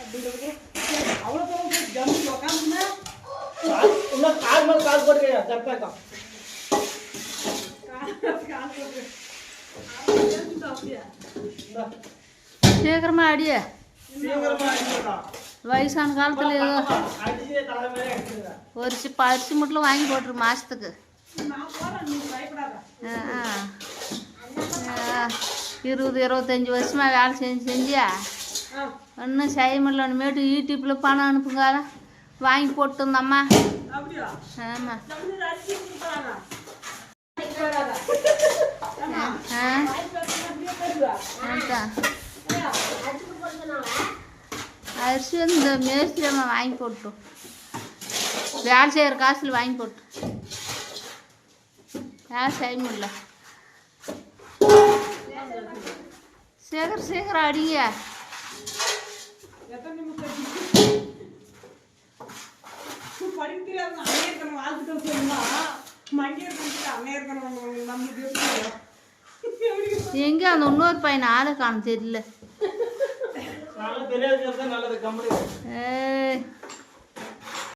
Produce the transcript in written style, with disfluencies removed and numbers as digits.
அப்படிங்கிறது அவ்வளோ போகும் ஜம்மி உக்காந்துன்னா இன்னும் கால் மேலே கால் போட்டுக்கையா ஜப்பாக்கம் கால் போட்டு சீக்கிரமா அடிய சீக்கிரமா அடிக்கா வயசான காலத்துல ஏதோ அடிச்சே தலை மேலே அடிச்சுங்க ஒரு அரிசி மட்டும் வாங்கி போட்டுரு மாசத்துக்கு நான் போகிறேன் நீ பயப்படாத 20-25 வருஷமா வேலை செஞ்சியா ஒன்றும் செய்ய முடியல ஒன்றுமேட்டு யூடியூப்பில் பணம் அனுப்புங்க வாங்கி போட்டு வந்தம்மா அப்படியா ஆமாம் அரிசி கொடுக்குறாங்க அரிசி வந்து இந்த மேஸ்திரி அம்மா வாங்கி போட்டோம் வேலை செய்கிற காசில் வாங்கி போட்டு வேலை செய்ய முடியல சீக்கிரம் அடிங்க எத்தனை நிமிஷம் படிக்க தெரியாது அமெரிக்கன் வாழ்த்துக்கள் சொல்லணும்னா மங்கே இருந்துட்டு அமெரிக்கன் நம்மளுக்கு எங்கே அந்த இன்னொரு பையன் ஆளை காண தெரியல நல்லது கம்பெனி